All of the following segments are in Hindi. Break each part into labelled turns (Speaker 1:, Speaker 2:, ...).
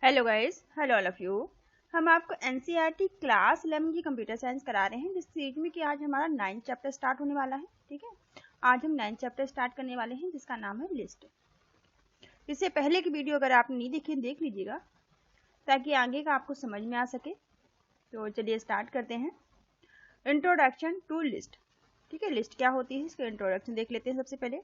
Speaker 1: Hello guys, hello all of you. हम आपको एनसीईआरटी क्लास 11 की कंप्यूटर साइंस करा रहे हैं, जिस सीरीज में कि आज हमारा 9th चैप्टर स्टार्ट होने वाला है। ठीक है, आज हम 9th चैप्टर स्टार्ट करने वाले हैं जिसका नाम है लिस्ट। इससे पहले की वीडियो अगर आपने नहीं देखी देख लीजिएगा ताकि आगे का आपको समझ में आ सके। तो चलिए स्टार्ट करते हैं। Introduction to list. ठीक है, लिस्ट क्या होती है इसका इंट्रोडक्शन देख लेते हैं। सबसे पहले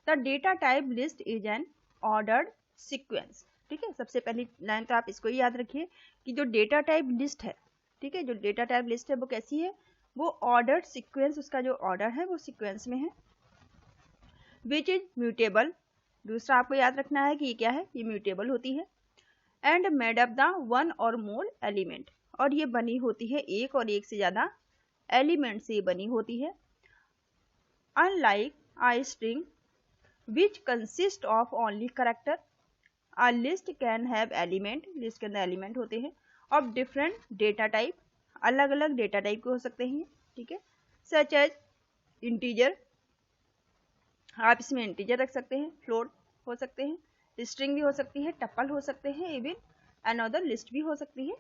Speaker 1: the data type list is an ordered sequence. ठीक है, सबसे पहली लाइन तो आप इसको ही याद रखिए कि जो डेटा टाइप लिस्ट है, ठीक है, जो डेटा टाइप लिस्ट है वो कैसी है, वो ऑर्डर्ड सीक्वेंस, उसका जो ऑर्डर है वो सीक्वेंस में है। विच इज म्यूटेबल, दूसरा आपको याद रखना है कि ये क्या है, ये म्यूटेबल होती है। And made up the one और मोर एलिमेंट, और ये बनी होती है एक और एक से ज्यादा एलिमेंट से बनी होती है। Unlike a string which consists of only character, A list can have element, list के अंदर एलिमेंट होते हैं, of different data type, अलग अलग डेटा टाइप के हो सकते हैं। ठीक है, सच एज इंटीजर, आप इसमें इंटीजर रख सकते हैं, फ्लोट हो सकते हैं, स्ट्रिंग भी हो सकती है, टपल हो सकते हैं, इवन अनदर लिस्ट भी हो सकती है।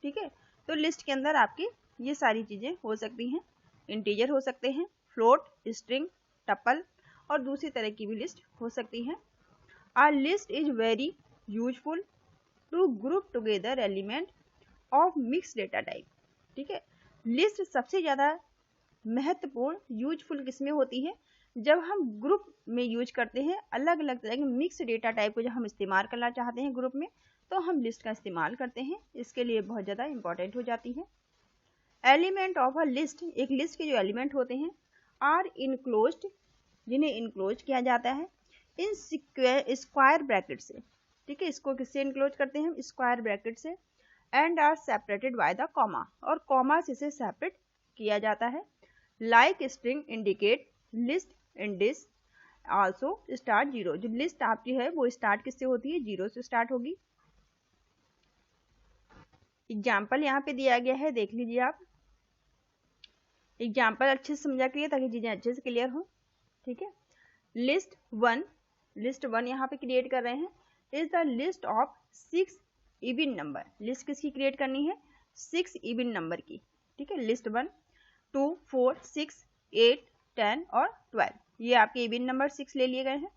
Speaker 1: ठीक है, तो लिस्ट के अंदर आपकी ये सारी चीजें हो सकती हैं, इंटीजर हो सकते हैं, फ्लोट, स्ट्रिंग, टपल और दूसरी तरह की भी लिस्ट हो सकती है। A list is very useful to group together element of mixed data type। ठीक है, लिस्ट सबसे ज्यादा महत्वपूर्ण यूजफुल किसमें होती है, जब हम ग्रुप में यूज करते हैं, अलग अलग तरह के मिक्स डेटा टाइप को जब हम इस्तेमाल करना चाहते हैं ग्रुप में, तो हम लिस्ट का इस्तेमाल करते हैं। इसके लिए बहुत ज्यादा इंपॉर्टेंट हो जाती है। एलिमेंट ऑफ अ लिस्ट, एक लिस्ट के जो एलिमेंट होते हैं, आर इनक्लोज्ड, जिन्हें इनक्लोज किया जाता है इन स्क्वायर ब्रैकेट से। ठीक है, इसको किससे इनक्लोज करते हैं हम, स्क्वायर ब्रैकेट से। And are separated by the comma, और कॉमा से इसे सेपरेट किया जाता है। Like string indicate list in this also start zero, जो लिस्ट आपकी है वो स्टार्ट किससे होती है, जीरो से स्टार्ट होगी। एग्जाम्पल यहाँ पे दिया गया है, देख लीजिए आप। एग्जाम्पल अच्छे से समझा करिए ताकि चीजें अच्छे से क्लियर हो। ठीक है, लिस्ट वन यहाँ पे क्रिएट कर रहे हैं, is the list of 6 even number. List किसकी क्रिएट करनी है, 6 इवन नंबर की। ठीक है, लिस्ट 1, 2, 4, 6, 8, 10 और 12, ये आपके इवन नंबर 6 ले लिए गए हैं।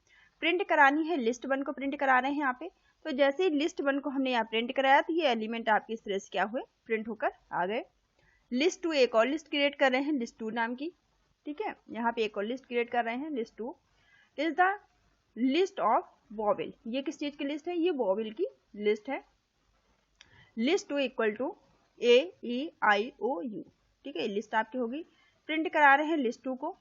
Speaker 1: प्रिंट करानी है, लिस्ट 1 को प्रिंट करा रहे हैं यहाँ पे। तो जैसे ही लिस्ट 1 को हमने यहाँ प्रिंट कराया तो ये एलिमेंट आपके इस तरह से क्या हुए, प्रिंट होकर आ गए। लिस्ट 2 एक और लिस्ट क्रिएट कर रहे हैं, लिस्ट 2 नाम की। ठीक है, यहाँ पे एक और लिस्ट क्रिएट कर रहे हैं, list 2 is the list of vowel. ये किस चीज की लिस्ट है, ये वॉवेल की लिस्ट है। List 2 equal to AEIOU। ठीक है, लिस्ट आपकी होगी। प्रिंट करा रहे हैं लिस्ट 2 को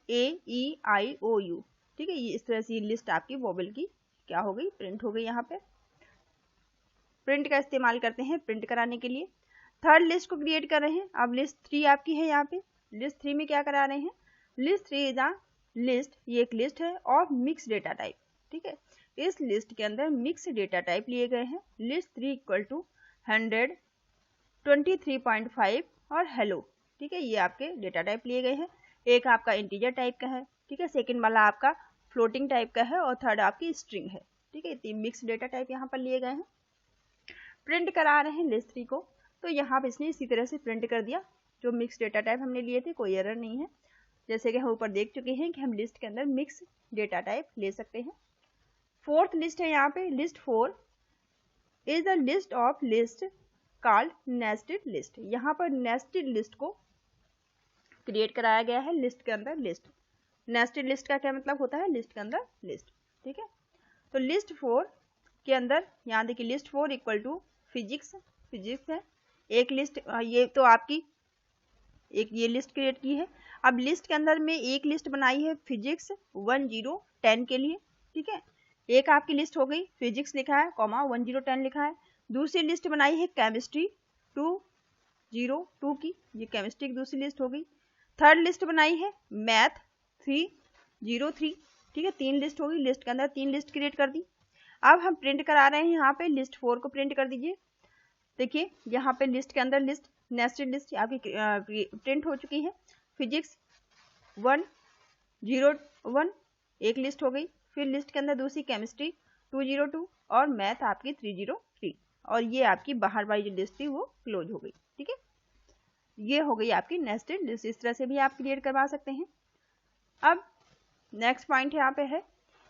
Speaker 1: AEIOU। ठीक है, ये इस तरह से लिस्ट आपकी वॉवेल की क्या हो गई, प्रिंट हो गई। यहाँ पे प्रिंट का इस्तेमाल करते हैं प्रिंट कराने के लिए। थर्ड लिस्ट को क्रिएट कर रहे हैं। अब लिस्ट 3 आपकी है, यहाँ पे लिस्ट 3 में क्या करा रहे हैं, लिस्ट 3 इज अ लिस्ट, ये एक लिस्ट है ऑफ मिक्स डेटा टाइप। ठीक है, इस लिस्ट के अंदर मिक्स डेटा टाइप लिए गए हैं। लिस्ट 3 इक्वल टू 100, 23.5 और हेलो। ठीक है, ये आपके डेटा टाइप लिए गए हैं। एक आपका इंटीजर टाइप का है, ठीक है, सेकंड वाला आपका फ्लोटिंग टाइप का है और थर्ड आपकी स्ट्रिंग है। ठीक है, 3 मिक्स डेटा टाइप यहाँ पर लिए गए हैं। प्रिंट करा रहे हैं लिस्ट 3 को, तो यहाँ पे इसने इसी तरह से प्रिंट कर दिया। जो मिक्स डेटा टाइप हमने लिए थे, कोई एरर नहीं है, जैसे कि हम ऊपर देख चुके हैं कि हम लिस्ट के अंदर मिक्स डेटा टाइप ले सकते हैं। फोर्थ लिस्ट है यहाँ पे, list 4 is the list of list called nested list. यहाँ पर नेस्टेड लिस्ट को क्रिएट कराया गया है लिस्ट के अंदर लिस्ट। नेस्टेड लिस्ट का क्या मतलब होता है, लिस्ट के अंदर लिस्ट। ठीक है, तो लिस्ट 4 के अंदर यहाँ देखिए, लिस्ट 4 इक्वल टू फिजिक्स है। एक लिस्ट, ये तो आपकी एक ये लिस्ट क्रिएट की है। अब लिस्ट के अंदर में एक लिस्ट बनाई है फिजिक्स 1, 0, 10 के लिए। ठीक है, एक आपकी लिस्ट हो गई, फिजिक्स लिखा है, कॉमा 1, 0, 10 लिखा है। दूसरी लिस्ट बनाई है केमिस्ट्री 2, 0, 2 की, ये केमिस्ट्री की दूसरी लिस्ट हो गई। थर्ड लिस्ट बनाई है मैथ 3, 0, 3। ठीक है, 3 लिस्ट हो गई, लिस्ट के अंदर 3 लिस्ट क्रिएट कर दी। अब हम प्रिंट करा रहे हैं यहाँ पे, लिस्ट 4 को प्रिंट कर दीजिए। देखिए यहाँ पे लिस्ट के अंदर लिस्ट, नेस्टेड लिस्ट आपकी प्रिंट हो चुकी है। फिजिक्स 1, 0, 1 एक लिस्ट हो गई, फिर लिस्ट के अंदर दूसरी केमिस्ट्री 2, 0, 2 और मैथ आपकी 3, 0, और ये आपकी बाहर वाली जो लिस्ट थी वो क्लोज हो गई। ठीक है, ये हो गई आपकी नेस्टेड लिस्ट। इस तरह से भी आप क्रिएट करवा सकते हैं। अब नेक्स्ट पॉइंट यहाँ पे है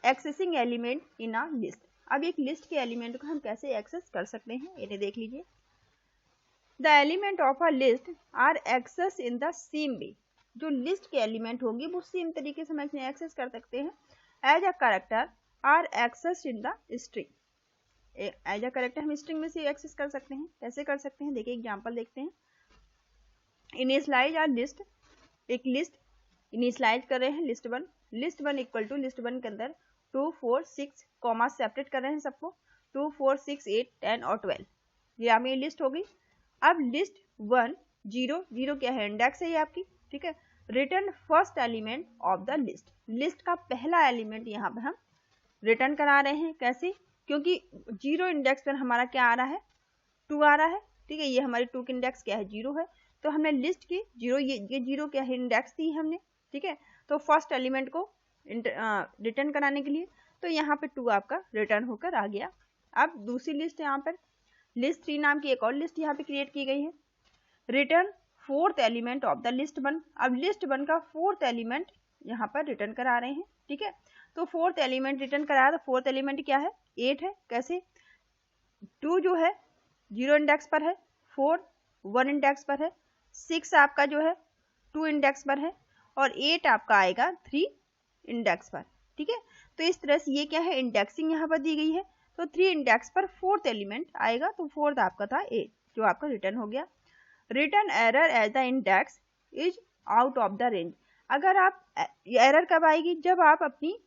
Speaker 1: accessing element in a list. अब एक लिस्ट के एलिमेंट को हम कैसे एक्सेस कर सकते हैं, इन्हें देख लीजिए। The element of a list are access in the same way. जो लिस्ट के एलिमेंट होंगे वो सेम तरीके से हम इन्हें एक्सेस कर सकते हैं। As a character are access in the string. As a character हम स्ट्रिंग में से एक्सेस कर सकते हैं। कैसे कर सकते हैं, देखिए एग्जांपल देखते हैं। इनिशियलाइज अ लिस्ट, एक लिस्ट इनिशियलाइज कर रहे हैं list one. List one equal to list one के अंदर 2 4 6 कॉमा सेपरेट कर रहे हैं सबको, 2 4 6 8 10 और 12। ये आपकी लिस्ट हो गई। अब लिस्ट वन 0 0 क्या है, इंडेक्स है ये आपकी। ठीक है, written first element of the list. List का पहला एलिमेंट यहाँ पे हम रिटर्न करा रहे हैं। कैसे, क्योंकि 0 इंडेक्स पर हमारा क्या आ रहा है, 2 आ रहा है। ठीक है, ये हमारी 2 की इंडेक्स क्या है, 0 है। तो हमने लिस्ट की 0, ये 0 क्या है, इंडेक्स दी हमने। ठीक है, तो फर्स्ट एलिमेंट को रिटर्न कराने के लिए तो यहाँ पे 2 आपका रिटर्न होकर आ गया। अब दूसरी लिस्ट यहाँ पर लिस्ट 3 नाम की एक और लिस्ट यहाँ पे क्रिएट की गई है। Return fourth element of the list one. अब लिस्ट वन का फोर्थ एलिमेंट यहाँ पर रिटर्न करा रहे हैं। ठीक है, तो फोर्थ एलिमेंट रिटर्न कराया, तो फोर्थ एलिमेंट क्या है, 8 है। कैसे, 2 जो है 0 इंडेक्स पर है, 4 1 इंडेक्स पर है, 6 आपका जो है 2 इंडेक्स पर है और 8 आपका आएगा 3 इंडेक्स पर। ठीक है, तो इस तरह से ये क्या है, इंडेक्सिंग यहाँ पर दी गई है। तो 3 इंडेक्स पर फोर्थ एलिमेंट आएगा, तो फोर्थ आपका था 8 जो आपका रिटर्न हो गया। Return error as the index is out of the range. अगर आप एरर कब आएगी, जब आप अपनी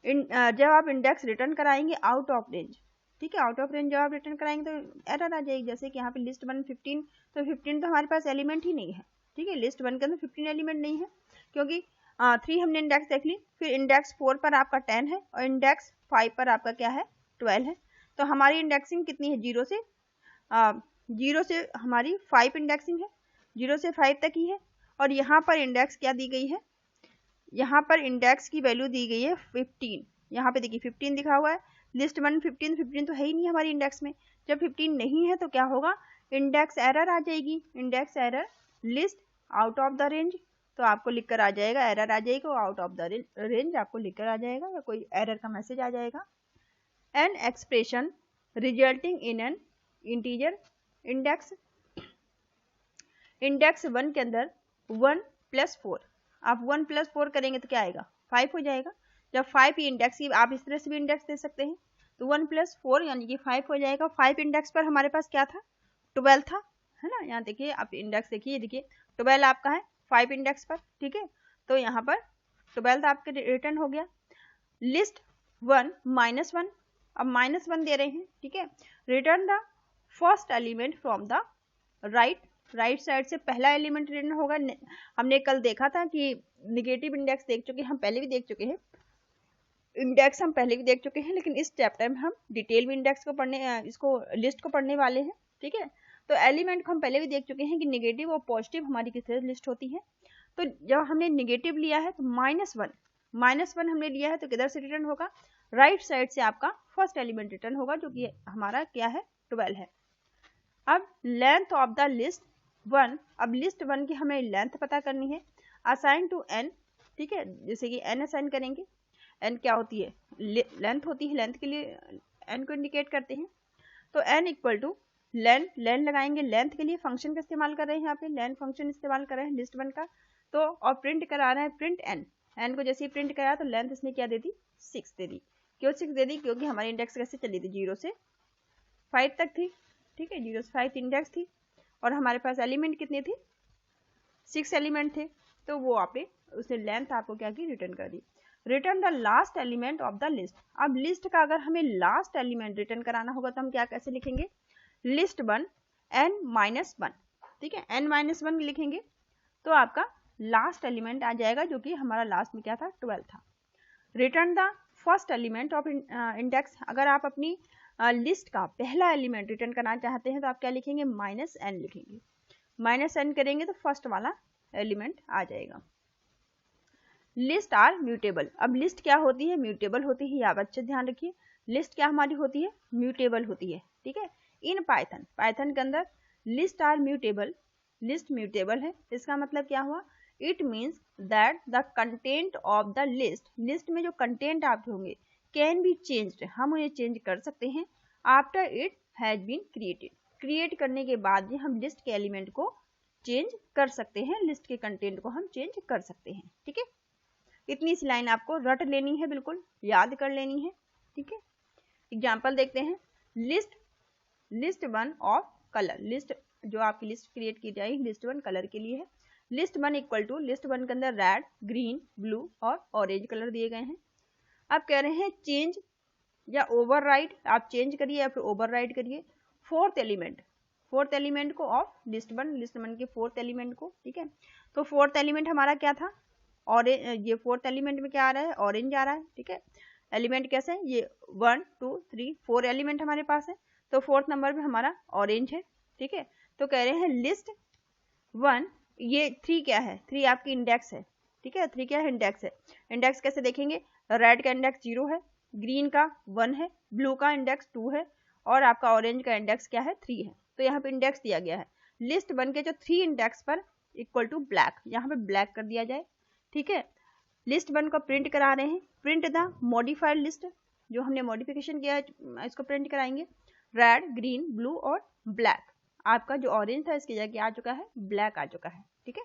Speaker 1: जब आप इंडेक्स रिटर्न कराएंगे आउट ऑफ रेंज। ठीक है, आउट ऑफ रेंज जब आप रिटर्न कराएंगे तो एरर आ जाएगी। जैसे कि यहाँ पे लिस्ट वन 15, तो 15 तो हमारे पास एलिमेंट ही नहीं है। ठीक है, लिस्ट वन के अंदर 15 एलिमेंट नहीं है, क्योंकि 3 हमने इंडेक्स देख ली, फिर इंडेक्स 4 पर आपका 10 है और इंडेक्स 5 पर आपका क्या है, 12 है। तो हमारी इंडेक्सिंग कितनी है, 0 से हमारी 5 इंडेक्सिंग है, 0 से 5 तक ही है। और यहाँ पर इंडेक्स क्या दी गई है, यहाँ पर इंडेक्स की वैल्यू दी गई है 15। यहाँ पे देखिए 15 दिखा हुआ है। लिस्ट वन 15 तो है ही नहीं हमारी इंडेक्स में। जब 15 नहीं है तो क्या होगा, इंडेक्स एरर आ जाएगी। Index error list out of the range, तो आपको लिखकर आ जाएगा, एरर आ जाएगा, आउट ऑफ द रेंज आपको लिखकर आ जाएगा या कोई एरर का मैसेज आ जाएगा। An expression resulting in an integer index. Index one के अंदर 1 + 4, आप 1 + 4 करेंगे तो क्या आएगा, 5 हो जाएगा। जब 5 ही इंडेक्स की, आप इस तरह से भी इंडेक्स दे सकते हैं, तो 1 + 4 यानी कि 5 हो जाएगा। 5 इंडेक्स पर हमारे पास क्या था, 12 था, है ना। यहाँ देखिए आप इंडेक्स देखिए, देखिए 12 आपका है 5 इंडेक्स पर। ठीक है, तो यहाँ पर 12 आपके रिटर्न हो गया। लिस्ट वन -1, अब -1 दे रहे हैं। ठीक है, return the first element from the right side से पहला एलिमेंट रिटर्न होगा। हमने कल देखा था कि निगेटिव इंडेक्स देख चुके हैं, हम पहले भी देख चुके हैं, इंडेक्स हम पहले भी देख चुके हैं, लेकिन इस चैप्टर में हम डिटेल में इंडेक्स को पढ़ने, इसको लिस्ट को पढ़ने वाले हैं। ठीक है, तो एलिमेंट को हम पहले भी देख चुके हैं कि निगेटिव और पॉजिटिव हमारी किस तरह लिस्ट होती है। तो जब हमने निगेटिव लिया है तो -1 हमने लिया है, तो किधर से रिटर्न होगा, राइट साइड से आपका फर्स्ट एलिमेंट रिटर्न होगा, जो कि हमारा क्या है, 12 है। अब length of the list one, अब लिस्ट वन की हमें लेंथ पता करनी है। असाइन टू n, ठीक है, जैसे कि n असाइन करेंगे। n क्या होती है, लेंथ होती है, लेंथ के लिए n को इंडिकेट करते हैं। तो n इक्वल टू लेन लगाएंगे। लेंथ के लिए फंक्शन का इस्तेमाल कर रहे हैं, यहाँ पे लेन फंक्शन इस्तेमाल कर रहे हैं लिस्ट वन का। तो और प्रिंट करा रहा है प्रिंट n को जैसे ही प्रिंट कराया तो लेंथ इसने क्या दे दी, 6 दे दी। क्यों 6 दे दी, क्योंकि हमारी इंडेक्स कैसे चली थी, 0 से 5 तक थी। ठीक है, 0 से 5 इंडेक्स थी और हमारे पास एलिमेंट कितने थे, 6 एलिमेंट थे। तो वो आपने उसने लेंथ आपको क्या की, रिटर्न कर दी। Return the last element of the list. अब लिस्ट का अगर हमें लास्ट एलिमेंट रिटर्न कराना होगा तो हम क्या कैसे लिखेंगे, लिस्ट वन n-1, ठीक है, n-1 लिखेंगे तो आपका लास्ट एलिमेंट आ जाएगा, जो कि हमारा लास्ट में क्या था, 12 था। Return the first element of index. अगर आप अपनी लिस्ट का पहला एलिमेंट रिटर्न करना चाहते हैं तो आप क्या लिखेंगे, -n लिखेंगे। -n करेंगे तो फर्स्ट वाला एलिमेंट आ जाएगा। List are mutable. अब लिस्ट क्या होती है, म्यूटेबल होती है, आप अच्छे ध्यान रखिए। लिस्ट क्या हमारी होती है, म्यूटेबल होती है। ठीक है, इन पाइथन, पाइथन के अंदर list are mutable, list mutable है। इसका मतलब क्या हुआ, it means that the content of the list, list में जो कंटेंट आपके होंगे कैन बी चेंज्ड, हम उन्हें चेंज कर सकते हैं after it has been created, create करने के बाद ही हम लिस्ट के एलिमेंट को चेंज कर सकते हैं, लिस्ट के कंटेंट को हम चेंज कर सकते हैं। ठीक है, इतनी सी लाइन आपको रट लेनी है, बिल्कुल याद कर लेनी है। ठीक है, एग्जाम्पल देखते हैं। List one of colour, list जो आपकी लिस्ट क्रिएट की जाएगी लिस्ट वन कलर के लिए है। List one equal to, list one के अंदर रेड, ग्रीन, ब्लू और ऑरेंज कलर दिए गए हैं। अब कह रहे हैं चेंज या ओवरराइड, आप चेंज करिए या फिर ओवरराइड करिए फोर्थ एलिमेंट को ऑफ लिस्ट वन के फोर्थ एलिमेंट को। ठीक है, तो फोर्थ एलिमेंट हमारा क्या था, ऑरेंज, ये फोर्थ एलिमेंट में क्या आ रहा है, ऑरेंज आ रहा है। ठीक है, एलिमेंट कैसे है, ये 1 2 3 4 एलिमेंट हमारे पास है, तो फोर्थ नंबर पे हमारा ऑरेंज है। ठीक है, तो कह रहे हैं लिस्ट वन, ये 3 क्या है, 3 आपकी इंडेक्स है। ठीक है, 3 क्या है, इंडेक्स है। इंडेक्स कैसे देखेंगे, रेड का इंडेक्स 0 है, ग्रीन का 1 है, ब्लू का इंडेक्स 2 है और आपका ऑरेंज का इंडेक्स क्या है, 3 है। तो यहाँ पे इंडेक्स दिया गया है लिस्ट वन के जो 3 इंडेक्स पर इक्वल टू ब्लैक, यहाँ पे ब्लैक कर दिया जाए। ठीक है, लिस्ट वन को प्रिंट करा रहे हैं, प्रिंट द मॉडिफाइड लिस्ट, जो हमने मॉडिफिकेशन किया है इसको प्रिंट कराएंगे, रेड, ग्रीन, ब्लू और ब्लैक। आपका जो ऑरेंज था इसकी जगह आ चुका है ब्लैक आ चुका है। ठीक है,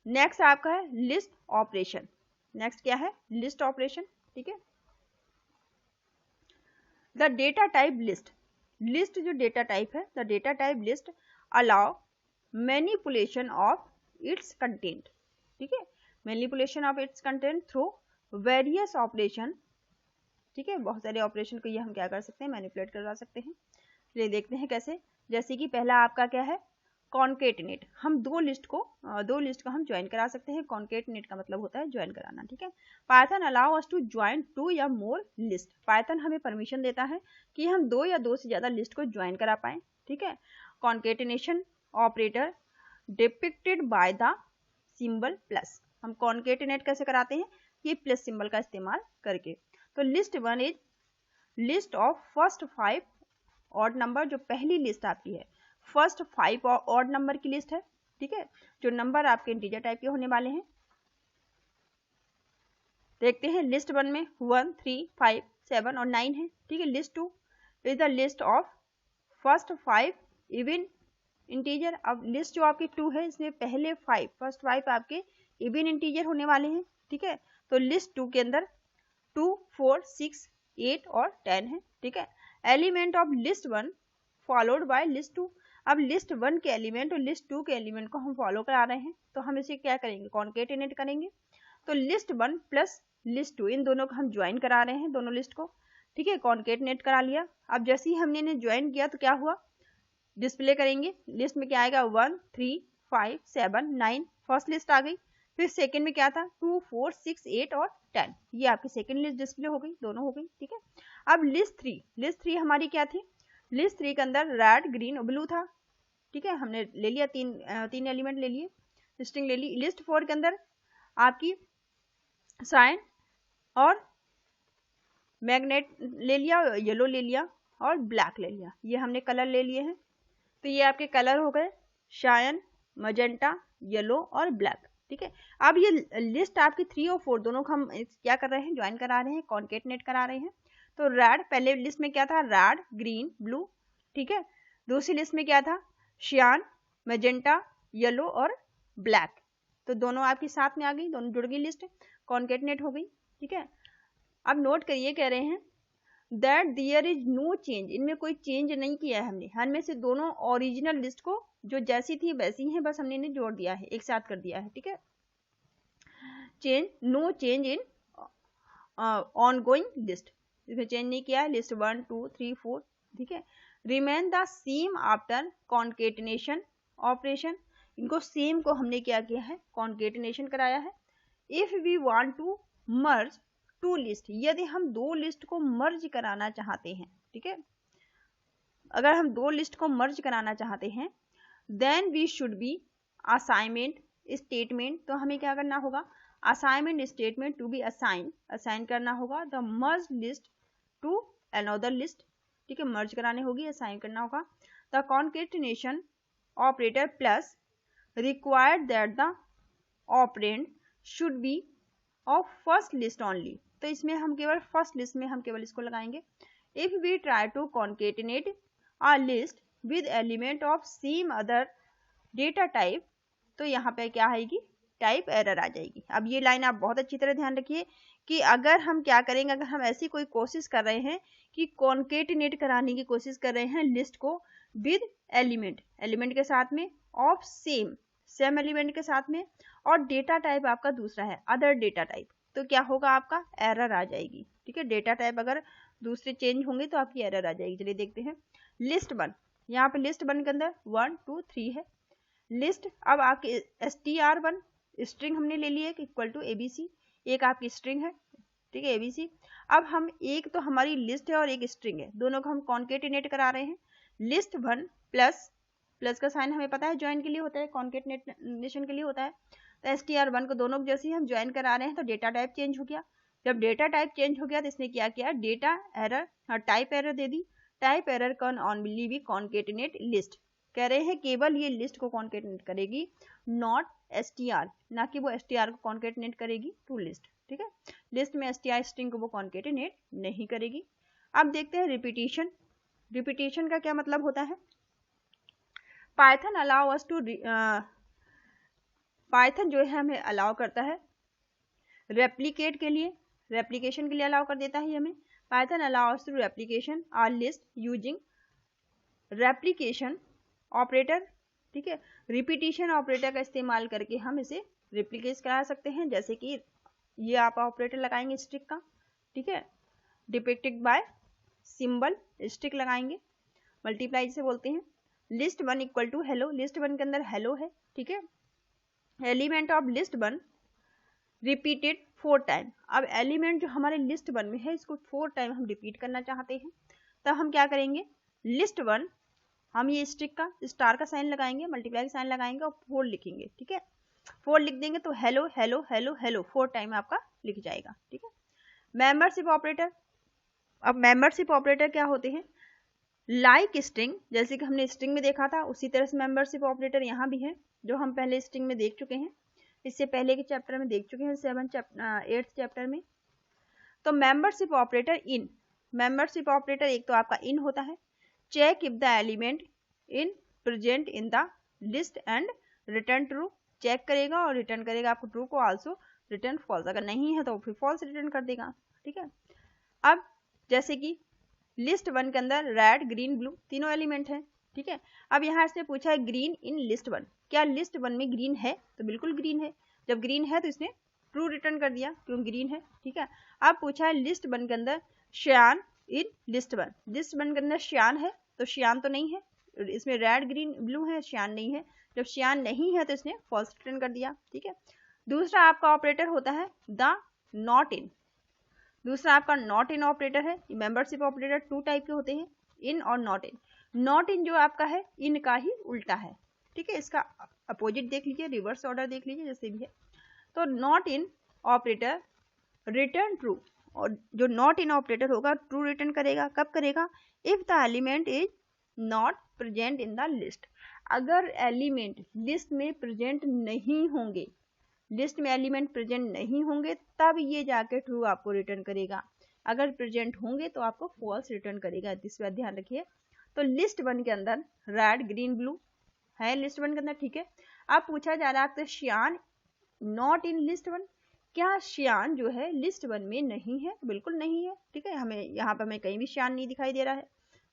Speaker 1: नेक्स्ट आपका है लिस्ट ऑपरेशन, नेक्स्ट क्या है, लिस्ट ऑपरेशन। ठीक है, the data type list, list जो डेटा टाइप है, the data type list allow manipulation of its content. ठीक है, manipulation of its content through various operation. ठीक है, बहुत सारे ऑपरेशन को ये हम क्या कर सकते हैं, मैनिपुलेट करवा सकते हैं। चलिए देखते हैं कैसे। जैसे कि पहला आपका क्या है, कॉन्केटनेट, हम दो लिस्ट को हम ज्वाइन करा सकते हैं। कॉन्केटनेट का मतलब होता है ज्वाइन कराना। ठीक है, Python allow us to join 2 या मोर लिस्ट, पाइथन हमें परमिशन देता है कि हम 2 या 2 से ज्यादा लिस्ट को ज्वाइन करा पाए। ठीक है, concatenation operator depicted by the symbol plus, हम कॉन्केटनेट कैसे कराते हैं, ये प्लस सिंबल का इस्तेमाल करके। तो list one is list of first 5 odd number, जो पहली लिस्ट आपकी है फर्स्ट 5 ऑड नंबर की लिस्ट है। ठीक है, जो नंबर आपके इंटीजर टाइप के होने वाले हैं। देखते हैं लिस्ट वन में 1 3 5 7 और 9 है। ठीक है, list two is the list of first 5 even integer. अब लिस्ट जो आपकी 2 है इसमें पहले 5 फर्स्ट 5 आपके इवन इंटीजर होने वाले हैं। ठीक है, तो लिस्ट 2 के अंदर 2 4 6 8 और 10 है। ठीक है, element of list one followed by list 2, अब लिस्ट वन के एलिमेंट और लिस्ट 2 के एलिमेंट को हम फॉलो करा रहे हैं, तो हम इसे क्या करेंगे, कॉन्केटेनेट करेंगे। तो लिस्ट वन प्लस लिस्ट 2 इन दोनों को हम ज्वाइन करा रहे हैं, दोनों लिस्ट को। ठीक है, कॉन्केटेनेट करा लिया। अब जैसे ही हमने इन्हें ज्वाइन किया तो क्या हुआ, डिस्प्ले करेंगे, लिस्ट में क्या आएगा 1 3 5 7 9, फर्स्ट लिस्ट आ गई। फिर सेकंड में क्या था 2 4 6 8 और 10, ये आपकी सेकंड लिस्ट डिस्प्ले हो गई, दोनों हो गई। ठीक है, अब लिस्ट 3 हमारी क्या थी, लिस्ट 3 के अंदर रेड, ग्रीन और ब्लू था। ठीक है, हमने ले लिया तीन एलिमेंट ले लिए, लिस्टिंग ले ली। लिस्ट 4 के अंदर आपकी साइन और मैग्नेट ले लिया, येलो ले लिया और ब्लैक ले लिया, ये हमने कलर ले लिए हैं। तो ये आपके कलर हो गए शायन, मजेंटा, येलो और ब्लैक। ठीक है, अब ये लिस्ट आपकी 3 और 4 दोनों को हम क्या कर रहे हैं, ज्वाइन करा रहे हैं, कॉन्केटनेट करा रहे हैं। तो रेड, पहले लिस्ट में क्या था, रेड, ग्रीन, ब्लू। ठीक है, दूसरी लिस्ट में क्या था, शियान, मैजेंटा, येलो और ब्लैक। तो दोनों आपके साथ में आ गई, दोनों जुड़ गई, लिस्ट कॉन्केटनेट हो गई। ठीक है, अब नोट करिए, कह रहे हैं that there is no change, इनमें कोई चेंज नहीं किया है हमने, हमें से दोनों ओरिजिनल लिस्ट को जो जैसी थी वैसी है, बस हमने इन्हें जोड़ दिया है, एक साथ कर दिया है। ठीक है, change, no change in ongoing list, इसमें चेंज नहीं किया है, लिस्ट 1 2 3 4। ठीक है, remain the same after concatenation operation, इनको सेम को हमने क्या किया है, कॉन्केटनेशन कराया है। If we want to merge 2 list, यदि हम 2 लिस्ट को मर्ज कराना चाहते हैं। ठीक है, अगर हम 2 लिस्ट को मर्ज कराना चाहते हैं, then we should be assignment statement, तो हमें क्या करना होगा, assignment statement to be assign करना होगा the merge list to another list. ठीक है, मर्ज कराने होगी, असाइन करना होगा। The concatenation operator plus required that the operand should be of first list only, तो इसमें हम केवल फर्स्ट लिस्ट में हम केवल इसको लगाएंगे। If we try to concatenate a list with element of same other data type, तो यहाँ पे क्या आएगी, टाइप एरर आ जाएगी। अब ये लाइन आप बहुत अच्छी तरह ध्यान रखिए कि अगर हम क्या करेंगे, अगर हम ऐसी कोई कोशिश कर रहे हैं कि कॉन्केटिनेट कराने की कोशिश कर रहे हैं लिस्ट को विद एलिमेंट, एलिमेंट के साथ में, ऑफ सेम एलिमेंट के साथ में, और डेटा टाइप आपका दूसरा है अदर डेटा टाइप, तो क्या होगा, आपका एरर आ जाएगी। ठीक है, डेटा टाइप अगर दूसरे चेंज होंगे तो आपकी एरर आ जाएगी। चलिए देखते हैं लिस्ट 1, यहाँ पे लिस्ट 1 के अंदर 1 2 3 है लिस्ट। अब आपके str1 स्ट्रिंग हमने ले ली है इक्वल टू abc, एक आपकी स्ट्रिंग है, ठीक है, abc। अब हम एक तो हमारी लिस्ट है और एक स्ट्रिंग है, दोनों को हम कॉन्केटिनेट करा रहे हैं। लिस्ट 1 प्लस का साइन हमें पता है ज्वाइन के लिए होता है, कॉन्केटिनेशन के लिए होता है। तो str1 को दोनों जैसे ही हम ज्वाइन करा रहे हैं तो डेटा टाइप चेंज हो गया। जब डेटा टाइप चेंज हो गया तो इसने क्या किया, डेटा एरर और टाइप एरर दे दी। Type error can only be concatenate list, कह रहे हैं केवल ये लिस्ट को कॉन्केटिनेट करेगी, नॉट str, ना कि वो str को कॉन्केटिनेट करेगी टू लिस्ट। ठीक है, लिस्ट में str स्ट्रिंग को वो कॉन्केटिनेट नहीं करेगी। अब देखते हैं रिपीटिशन। रिपीटिशन का क्या मतलब होता है, Python allow us to, Python जो है हमें अलाउ करता है रेप्लिकेट के लिए, रेप्लिकेशन के लिए अलाउ कर देता है हमें। Python allow us to replication are list using replication operator. ठीक है, रिपीटिशन ऑपरेटर का इस्तेमाल करके हम इसे रिप्लिकेट करा सकते हैं, जैसे कि ये आप ऑपरेटर लगाएंगे स्ट्रिक का, ठीक है, डिपिक्टेड बाय सिंबल स्ट्रिक लगाएंगे, मल्टीप्लाई जिसे बोलते हैं। List 1 equal to hello, list 1 के अंदर हेलो है, ठीक है। Element of list 1 repeated 4 time. अब एलिमेंट जो हमारे लिस्ट 1 में है इसको 4 टाइम हम रिपीट करना चाहते हैं, तब हम क्या करेंगे, लिस्ट 1 हम ये स्ट्रिक का स्टार का साइन लगाएंगे, मल्टीप्लाई का साइन लगाएंगे और 4 लिखेंगे। ठीक है, 4 लिख देंगे तो hello hello hello hello 4 time आपका लिख जाएगा। ठीक है, मेंबरशिप ऑपरेटर। अब मेंबरशिप ऑपरेटर क्या होते हैं, लाइक स्ट्रिंग, जैसे कि हमने स्ट्रिंग में देखा था उसी तरह से मेंबरशिप ऑपरेटर यहाँ भी है, जो हम पहले स्ट्रिंग में देख चुके हैं, इससे पहले के चैप्टर में देख चुके हैं, 8th चैप्टर में। तो membership operator in, membership operator एक तो आपका इन होता है, check if the element in present in the list and return true, check करेगा और रिटर्न करेगा आपको ट्रू को, आल्सो रिटर्न फॉल्स, अगर नहीं है तो फिर फॉल्स रिटर्न कर देगा। ठीक है, अब जैसे कि लिस्ट 1 के अंदर रेड ग्रीन ब्लू तीनों एलिमेंट है। ठीक है, अब यहाँ इसने पूछा है ग्रीन इन लिस्ट 1, क्या लिस्ट 1 में ग्रीन है, तो बिल्कुल ग्रीन है, जब ग्रीन है तो इसने ट्रू रिटर्न कर दिया क्यों ग्रीन है। ठीक है, अब पूछा है लिस्ट 1 के अंदर श्यान इन लिस्ट 1, लिस्ट 1 के अंदर श्यान है तो श्यान तो नहीं है, इसमें रेड ग्रीन ब्लू है, श्यान नहीं है, जब श्यान नहीं है तो इसने फॉल्स रिटर्न कर दिया। ठीक है, दूसरा आपका ऑपरेटर होता है द नॉट इन, दूसरा आपका नॉट इन ऑपरेटर है। मेंबरशिप ऑपरेटर 2 टाइप के होते हैं, इन और नॉट इन। नॉट इन जो आपका है इन का ही उल्टा है। ठीक है, इसका अपोजिट देख लीजिए, रिवर्स ऑर्डर देख लीजिए जैसे भी है। तो not in operator return true, और जो नॉट इन ऑपरेटर होगा ट्रू रिटर्न करेगा, कब करेगा, if the element is not present in the list, अगर एलिमेंट लिस्ट में प्रेजेंट नहीं होंगे, लिस्ट में एलिमेंट प्रेजेंट नहीं होंगे तब ये जाके ट्रू आपको रिटर्न करेगा, अगर प्रेजेंट होंगे तो आपको फॉल्स रिटर्न करेगा, इस बात ध्यान रखिए। तो लिस्ट 1 के अंदर रेड ग्रीन ब्लू है, लिस्ट 1 के अंदर। ठीक है, अब पूछा जा रहा है तो श्यान नॉट इन लिस्ट 1, क्या श्यान जो है लिस्ट 1 में नहीं है, बिल्कुल नहीं है। ठीक है, हमें यहाँ पे हमें कहीं भी श्यान नहीं दिखाई दे रहा है,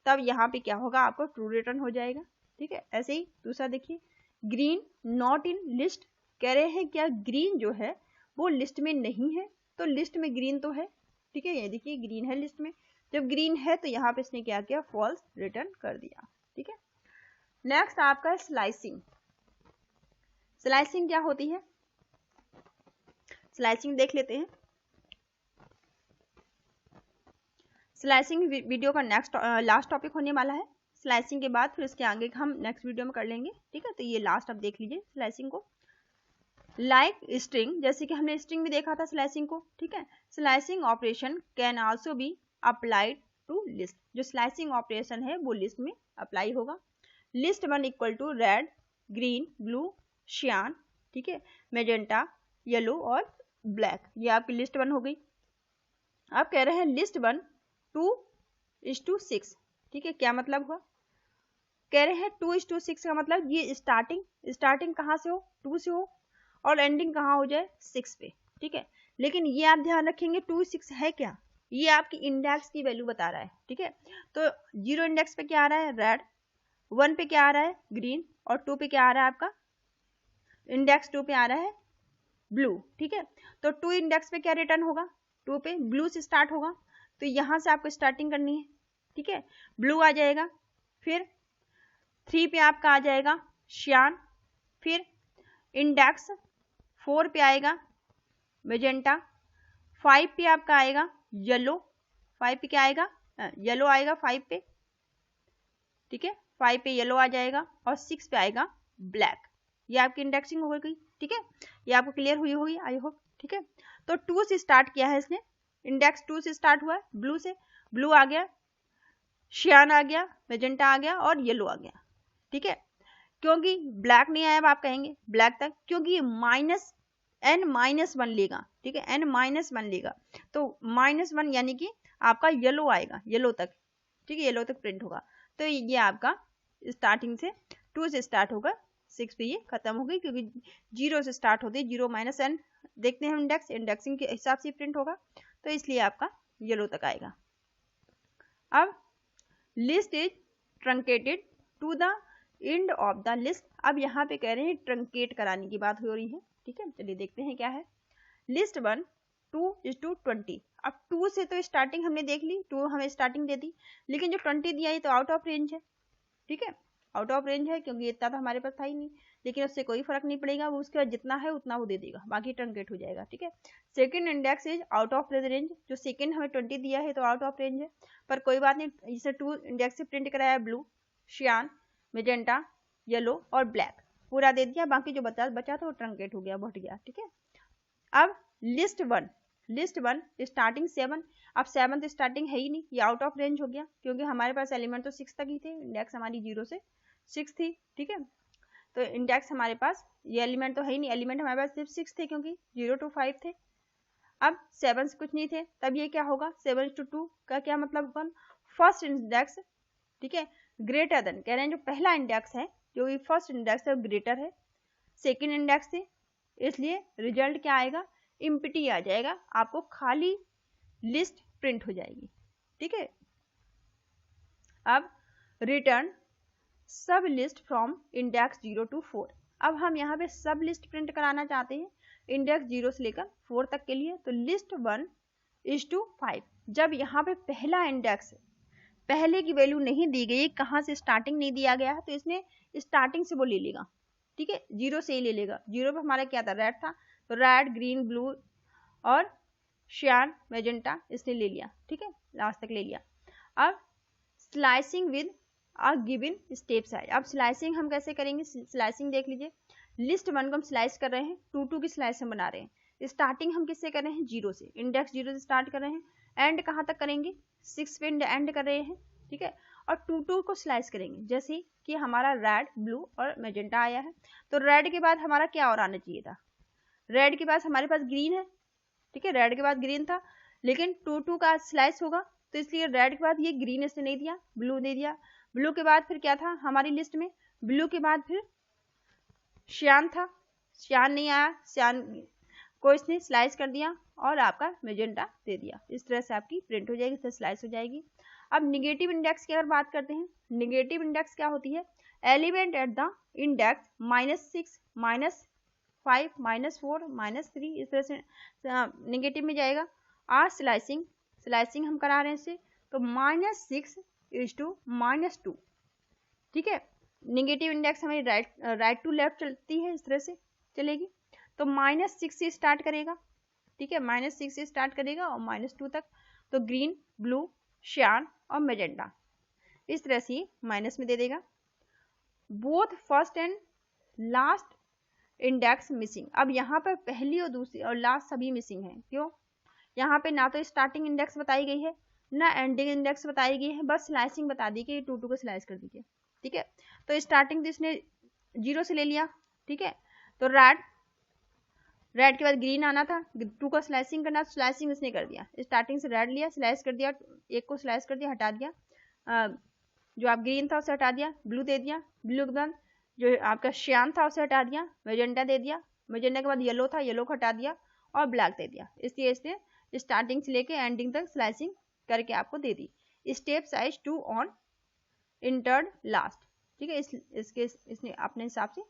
Speaker 1: तब यहाँ पे क्या होगा, आपको ट्रू रिटर्न हो जाएगा। ठीक है, ऐसे ही दूसरा देखिए, ग्रीन नॉट इन लिस्ट, कह रहे हैं क्या ग्रीन जो है वो लिस्ट में नहीं है, तो लिस्ट में ग्रीन तो है। ठीक है, ये देखिए ग्रीन है लिस्ट में, जब ग्रीन है तो यहाँ पे इसने क्या किया, फॉल्स रिटर्न कर दिया। ठीक है, नेक्स्ट आपका स्लाइसिंग। स्लाइसिंग क्या होती है, स्लाइसिंग देख लेते हैं। स्लाइसिंग वीडियो का नेक्स्ट लास्ट टॉपिक होने वाला है, स्लाइसिंग के बाद फिर इसके आगे हम नेक्स्ट वीडियो में कर लेंगे। ठीक है, तो ये लास्ट आप देख लीजिए स्लाइसिंग को। लाइक स्ट्रिंग, जैसे कि हमने स्ट्रिंग में देखा था स्लाइसिंग को। ठीक है, slicing operation can also be applied to list. जो स्लाइसिंग ऑपरेशन है वो लिस्ट में अप्लाई होगा। List 1 equal to red, green, blue, cyan, ठीक है, मेजेंटा, येलो और ब्लैक। ये आपकी लिस्ट 1 हो गई। आप कह रहे हैं लिस्ट 1 2:6, ठीक है, क्या मतलब हुआ? कह रहे हैं 2:6 का मतलब ये स्टार्टिंग कहाँ से हो, 2 से हो, और एंडिंग कहाँ हो जाए, 6 पे, ठीक है। लेकिन ये आप ध्यान रखेंगे 2:6 है क्या, ये आपकी इंडेक्स की वैल्यू बता रहा है, ठीक है। तो 0 इंडेक्स पे क्या आ रहा है, रेड, 1 पे क्या आ रहा है, ग्रीन, और 2 पे क्या आ रहा है आपका, इंडेक्स 2 पे आ रहा है ब्लू, ठीक है। तो 2 इंडेक्स पे क्या रिटर्न होगा, 2 पे ब्लू से स्टार्ट होगा, तो यहां से आपको स्टार्टिंग करनी है, ठीक है। ब्लू आ जाएगा, फिर 3 पे आपका आ जाएगा शियान, फिर इंडेक्स 4 पे आएगा मेजेंटा, 5 पे आपका आएगा येलो, 5 पे क्या आएगा, येलो आएगा 5 पे, ठीक है, 5 पे येलो आ जाएगा, और 6 पे आएगा ब्लैक। ये आपकी इंडेक्सिंग हो गई, ठीक है। ये आपको क्लियर हुई होगी आई होप, ठीक है। तो 2 से स्टार्ट किया है इसने, इंडेक्स 2 से स्टार्ट हुआ है, ब्लू से, ब्लू आ गया, शियान आ गया, मेजेंटा आ गया, और येलो आ गया, ठीक है। क्योंकि ब्लैक नहीं आया, अब आप कहेंगे ब्लैक तक, क्योंकि ये n-1 लेगा, ठीक है, n-1 लेगा, तो -1 यानी कि आपका येलो आएगा, येलो तक, ठीक है, येलो तक प्रिंट होगा। तो ये आपका स्टार्टिंग से 2 से स्टार्ट होगा, 6 पे ये खत्म हो गई, क्योंकि 0 से स्टार्ट होती है, 0 - n देखते हैं इंडेक्सिंग के हिसाब से प्रिंट होगा, तो इसलिए आपका येलो तक आएगा। अब list is truncated to the end of the list. अब यहाँ पे कह रहे हैं ट्रंकेट कराने की बात हो रही है, ठीक है। चलिए देखते हैं क्या है। लिस्ट 1 2:20। अब 2 से तो स्टार्टिंग हमने देख ली, 2 हमें स्टार्टिंग दे दी, लेकिन जो 20 दिया ये तो आउट ऑफ रेंज है, ठीक है, आउट ऑफ रेंज है, क्योंकि इतना तो हमारे पास था ही नहीं, लेकिन उससे कोई फर्क नहीं पड़ेगा, वो उसके बाद जितना है उतना वो दे देगा, बाकी ट्रंकेट हो जाएगा, ठीक है। Second index is out of range, जो सेकंड हमें 20 दिया है तो आउट ऑफ रेंज है, पर कोई बात नहीं, इसे 2 इंडेक्स से प्रिंट कराया, ब्लू, शियान, मेजेंटा, येलो और ब्लैक पूरा दे दिया, बाकी जो बचा था वो ट्रंकेट हो गया, बढ़ गया, ठीक है। अब लिस्ट 1 स्टार्टिंग 7, अब 7 तो स्टार्टिंग है ही नहीं, ये आउट ऑफ रेंज हो गया, क्योंकि हमारे पास एलिमेंट तो 6 तक ही थे, इंडेक्स हमारी 0 से 6 थी, ठीक है। तो इंडेक्स हमारे पास ये एलिमेंट तो है ही नहीं, एलिमेंट हमारे पास सिर्फ 6 थे, क्योंकि 0 to 5 थे। अब 7 से कुछ नहीं थे, तब ये क्या होगा, 7:2 का क्या मतलब होगा, फर्स्ट इंडेक्स, ठीक है, ग्रेटर देन, कह रहे हैं जो पहला इंडेक्स है, जो ये फर्स्ट इंडेक्स है वो ग्रेटर है सेकेंड इंडेक्स से, इसलिए रिजल्ट क्या आएगा, एम्प्टी आ जाएगा, आपको खाली लिस्ट प्रिंट हो जाएगी, ठीक है। अब रिटर्न सब लिस्ट फ्रॉम इंडेक्स 0 to 4। अब हम यहाँ पे सब लिस्ट प्रिंट कराना चाहते हैं इंडेक्स 0 से लेकर 4 तक के लिए, तो लिस्ट 1:5। जब यहाँ पे पहला इंडेक्स पहले की वैल्यू नहीं दी गई, कहाँ से स्टार्टिंग नहीं दिया गया है, तो इसने स्टार्टिंग से वो ले लेगा, ठीक है, 0 से ही ले लेगा। 0 पे हमारा क्या था, रेड था, तो रेड, ग्रीन, ब्लू और शियान, मेजेंटा इसने ले लिया, ठीक है, लास्ट तक ले लिया। अब slicing with a given step size. अब स्लाइसिंग हम कैसे करेंगे, स्लाइसिंग देख लीजिए, लिस्ट 1 को हम स्लाइस कर रहे हैं, 2 की स्लाइस हम बना रहे हैं, स्टार्टिंग हम किससे कर रहे हैं, 0 से, इंडेक्स 0 से स्टार्ट कर रहे हैं, एंड कहाँ तक करेंगे, 6 पे एंड कर रहे हैं, ठीक है, और 2 को स्लाइस करेंगे, जैसे कि हमारा रेड, ब्लू और मेजेंटा आया है, तो रेड के बाद हमारा क्या और आना चाहिए था, रेड के बाद हमारे पास ग्रीन है, ठीक है, रेड के बाद ग्रीन था, लेकिन 2 का स्लाइस होगा, तो इसलिए रेड के बाद ये ग्रीन इसने नहीं दिया, ब्लू दे दिया, ब्लू के बाद फिर क्या था हमारी लिस्ट में, ब्लू के बाद फिर शियान था, शियान नहीं आया, शियान को इसने स्लाइस कर दिया और आपका मेजेंटा दे दिया, इस तरह से आपकी प्रिंट हो जाएगी, इस तरह स्लाइस हो जाएगी। अब निगेटिव इंडेक्स की अगर बात करते हैं, निगेटिव इंडेक्स क्या होती है, एलिमेंट एट द इंडेक्स -6, -5, -4, -3, इस तरह से निगेटिव में जाएगा। आज स्लाइसिंग हम करा रहे हैं इसे, तो -6:-2, ठीक है, निगेटिव इंडेक्स हमारी राइट टू लेफ्ट चलती है, इस तरह से चलेगी, तो -6 से स्टार्ट करेगा, ठीक है, -6 से स्टार्ट करेगा और -2 तक, तो ग्रीन, ब्लू, शियान और मेजेंटा, इस तरह से माइनस में दे देगा। Both first and last index missing. अब यहाँ पर पहली और दूसरी और लास्ट सभी मिसिंग है, क्यों, यहाँ पे ना तो स्टार्टिंग इंडेक्स बताई गई है, ना एंडिंग इंडेक्स बताई गई है, बस स्लाइसिंग बता दी कि 2 को स्लाइस कर दीजिए, ठीक है। तो स्टार्टिंग तो इसने 0 से ले लिया, ठीक है। तो रेड के बाद ग्रीन आना था, 2 का स्लाइसिंग करना, स्लाइसिंग इसने कर दिया, स्टार्टिंग से रेड लिया, स्लाइस कर दिया, एक को स्लाइस कर दिया, हटा दिया, जो आप ग्रीन था उसे हटा दिया, ब्लू दे दिया, ब्लू के बाद जो आपका श्यान था उसे हटा दिया, मेजेंटा दे दिया, मेजेंटा के बाद येलो था, येलो को हटा दिया और ब्लैक दे दिया। इसलिए इसने स्टार्टिंग से लेके एंडिंग तक स्लाइसिंग करके आपको दे दी। Step size 2 on entered last, ठीक है। इसने अपने हिसाब से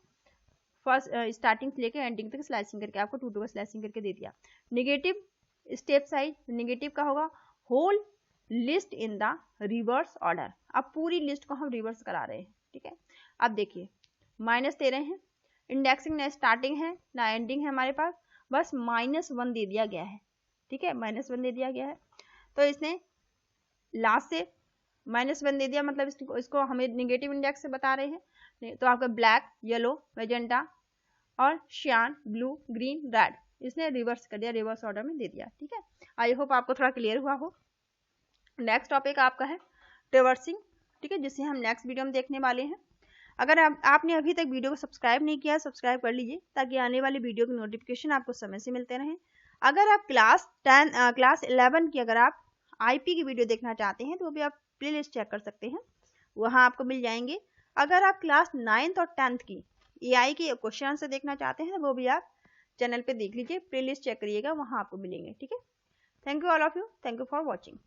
Speaker 1: फर्स्ट स्टार्टिंग से लेकर एंडिंग तक स्लाइसिंग करके आपको 2 का स्लाइसिंग करके दे दिया। नेगेटिव स्टेप साइज, नेगेटिव का होगा whole list in the reverse order. अब पूरी लिस्ट को हम रिवर्स करा रहे हैं, ठीक है। अब देखिए माइनस दे रहे हैं, इंडेक्सिंग ना स्टार्टिंग है ना एंडिंग है हमारे पास, बस -1 दे दिया गया है, ठीक है, -1 दे दिया गया है। तो इसने लास्ट से -1 दे दिया, मतलब इसको हमें नेगेटिव इंडेक्स से बता रहे हैं। तो आपका ब्लैक, येलो, मेजेंटा और श्यान, ब्लू, ग्रीन, रेड इसने रिवर्स कर दिया, रिवर्स ऑर्डर में दे दिया, ठीक है। आई होप आपको थोड़ा क्लियर हुआ हो। नेक्स्ट टॉपिक आपका है ट्रेवर्सिंग, ठीक है, जिसे हम नेक्स्ट वीडियो में देखने वाले हैं। अगर आपने अभी तक वीडियो को सब्सक्राइब नहीं किया, सब्सक्राइब कर लीजिए ताकि आने वाली वीडियो की नोटिफिकेशन आपको समय से मिलते रहें। अगर आप क्लास 11 की अगर आप आईपी की वीडियो देखना चाहते हैं तो वो भी आप प्लेलिस्ट चेक कर सकते हैं, वहाँ आपको मिल जाएंगे। अगर आप क्लास 9th और 10th की एआई के क्वेश्चन आंसर देखना चाहते हैं वो भी आप चैनल पे देख लीजिए, प्लेलिस्ट चेक करिएगा, वहाँ आपको मिलेंगे, ठीक है। Thank you all of you, thank you for watching.